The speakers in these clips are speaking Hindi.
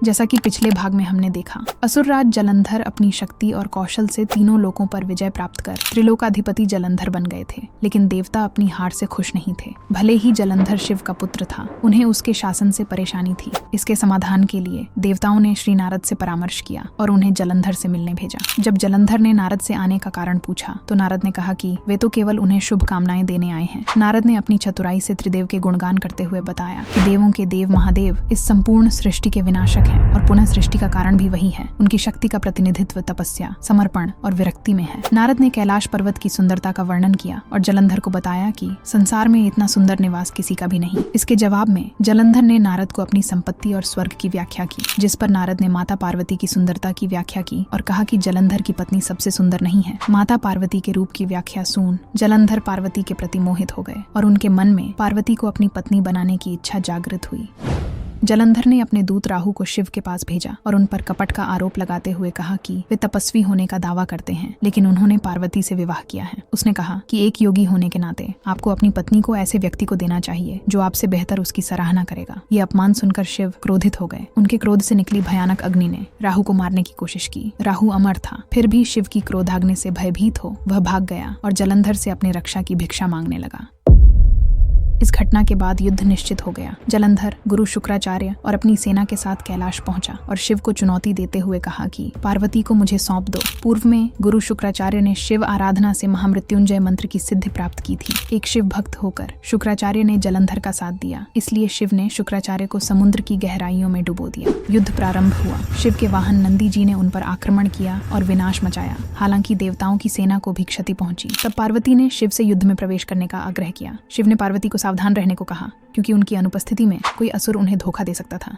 जैसा कि पिछले भाग में हमने देखा, असुरराज जलंधर अपनी शक्ति और कौशल से तीनों लोकों पर विजय प्राप्त कर त्रिलोकाधिपति जलंधर बन गए थे। लेकिन देवता अपनी हार से खुश नहीं थे। भले ही जलंधर शिव का पुत्र था, उन्हें उसके शासन से परेशानी थी। इसके समाधान के लिए देवताओं ने श्री नारद से परामर्श किया और उन्हें जलंधर से मिलने भेजा। जब जलंधर ने नारद से आने का कारण पूछा तो नारद ने कहा कि वे तो केवल उन्हें शुभकामनाएं देने आए हैं। नारद ने अपनी चतुराई से त्रिदेव के गुणगान करते हुए बताया कि देवों के देव महादेव इस संपूर्ण सृष्टि के विनाशक हैं और पुनः सृष्टि का कारण भी वही है। उनकी शक्ति का प्रतिनिधित्व तपस्या, समर्पण और विरक्ति में है। नारद ने कैलाश पर्वत की सुंदरता का वर्णन किया और जलंधर को बताया कि संसार में इतना सुंदर निवास किसी का भी नहीं। इसके जवाब में जलंधर ने नारद को अपनी संपत्ति और स्वर्ग की व्याख्या की, जिस पर नारद ने माता पार्वती की सुंदरता की व्याख्या की और कहा कि जलंधर की पत्नी सबसे सुंदर नहीं है। माता पार्वती के रूप की व्याख्या सुन जलंधर पार्वती के प्रति मोहित हो गए और उनके मन में पार्वती को अपनी पत्नी बनाने की इच्छा जागृत हुई। जलंधर ने अपने दूत राहु को शिव के पास भेजा और उन पर कपट का आरोप लगाते हुए कहा कि वे तपस्वी होने का दावा करते हैं, लेकिन उन्होंने पार्वती से विवाह किया है। उसने कहा कि एक योगी होने के नाते आपको अपनी पत्नी को ऐसे व्यक्ति को देना चाहिए जो आपसे बेहतर उसकी सराहना करेगा। ये अपमान सुनकर शिव क्रोधित हो गए। उनके क्रोध से निकली भयानक अग्नि ने राहु को मारने की कोशिश की। राहु अमर था, फिर भी शिव की क्रोधाग्नि से भयभीत हो वह भाग गया और जलंधर से अपनी रक्षा की भिक्षा मांगने लगा। इस घटना के बाद युद्ध निश्चित हो गया। जलंधर गुरु शुक्राचार्य और अपनी सेना के साथ कैलाश पहुंचा और शिव को चुनौती देते हुए कहा कि पार्वती को मुझे सौंप दो। पूर्व में गुरु शुक्राचार्य ने शिव आराधना से महामृत्युंजय मंत्र की सिद्धि प्राप्त की थी। एक शिव भक्त होकर शुक्राचार्य ने जलंधर का साथ दिया, इसलिए शिव ने शुक्राचार्य को समुद्र की गहराइयों में डुबो दिया। युद्ध प्रारंभ हुआ। शिव के वाहन नंदी जी ने उन पर आक्रमण किया और विनाश मचाया। हालांकि देवताओं की सेना को भी क्षति पहुंची। तब पार्वती ने शिव से युद्ध में प्रवेश करने का आग्रह किया। शिव ने पार्वती को सावधान रहने को कहा, क्योंकि उनकी अनुपस्थिति में कोई असुर उन्हें धोखा दे सकता था।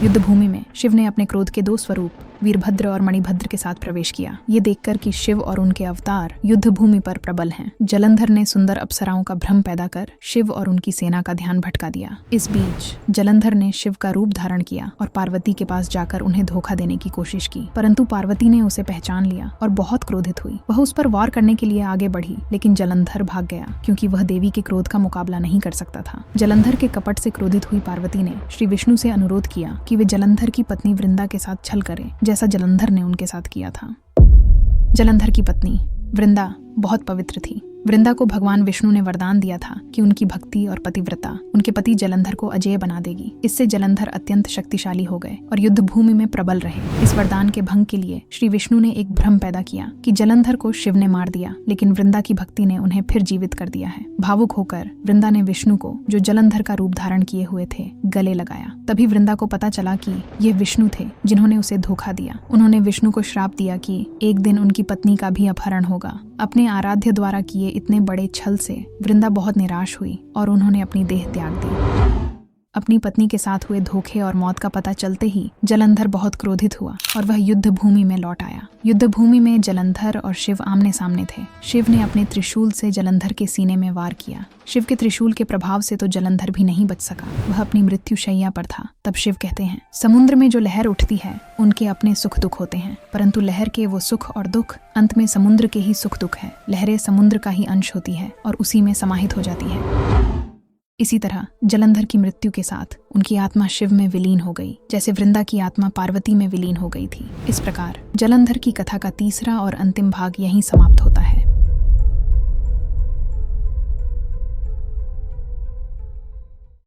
युद्ध भूमि में शिव ने अपने क्रोध के दो स्वरूप वीरभद्र और मणिभद्र के साथ प्रवेश किया। ये देखकर कि शिव और उनके अवतार युद्ध भूमि पर प्रबल हैं, जलंधर ने सुंदर अप्सराओं का भ्रम पैदा कर शिव और उनकी सेना का ध्यान भटका दिया। इस बीच जलंधर ने शिव का रूप धारण किया और पार्वती के पास जाकर उन्हें धोखा देने की कोशिश की, परंतु पार्वती ने उसे पहचान लिया और बहुत क्रोधित हुई। वह उस पर वार करने के लिए आगे बढ़ी, लेकिन जलंधर भाग गया, क्योंकि वह देवी के क्रोध का मुकाबला नहीं कर सकता था। जलंधर के कपट से क्रोधित हुई पार्वती ने श्री विष्णु से अनुरोध किया कि वे जलंधर की पत्नी वृंदा के साथ छल करें, जैसा जलंधर ने उनके साथ किया था। जलंधर की पत्नी वृंदा बहुत पवित्र थी। वृंदा को भगवान विष्णु ने वरदान दिया था कि उनकी भक्ति और पतिव्रता उनके पति जलंधर को अजेय बना देगी। इससे जलंधर अत्यंत शक्तिशाली हो गए और युद्ध भूमि में प्रबल रहे। इस वरदान के भंग के लिए श्री विष्णु ने एक भ्रम पैदा किया कि जलंधर को शिव ने मार दिया, लेकिन वृंदा की भक्ति ने उन्हें फिर जीवित कर दिया है। भावुक होकर वृंदा ने विष्णु को, जो जलंधर का रूप धारण किए हुए थे, गले लगाया। तभी वृंदा को पता चला कि ये विष्णु थे जिन्होंने उसे धोखा दिया। उन्होंने विष्णु को श्राप दिया कि एक दिन उनकी पत्नी का भी अपहरण होगा। अपने आराध्य द्वारा किए इतने बड़े छल से वृंदा बहुत निराश हुई और उन्होंने अपनी देह त्याग दी। अपनी पत्नी के साथ हुए धोखे और मौत का पता चलते ही जलंधर बहुत क्रोधित हुआ और वह युद्ध भूमि में लौट आया। युद्ध भूमि में जलंधर और शिव आमने सामने थे। शिव ने अपने त्रिशूल से जलंधर के सीने में वार किया। शिव के त्रिशूल के प्रभाव से तो जलंधर भी नहीं बच सका, वह अपनी मृत्यु शैया पर था। तब शिव कहते हैं, समुद्र में जो लहर उठती है उनके अपने सुख दुख होते हैं, परंतु लहर के वो सुख और दुख अंत में समुद्र के ही सुख दुख है। लहरें समुद्र का ही अंश होती है और उसी में समाहित हो जाती है। इसी तरह जलंधर की मृत्यु के साथ उनकी आत्मा शिव में विलीन हो गई, जैसे वृंदा की आत्मा पार्वती में विलीन हो गई थी। इस प्रकार जलंधर की कथा का तीसरा और अंतिम भाग यहीं समाप्त होता है।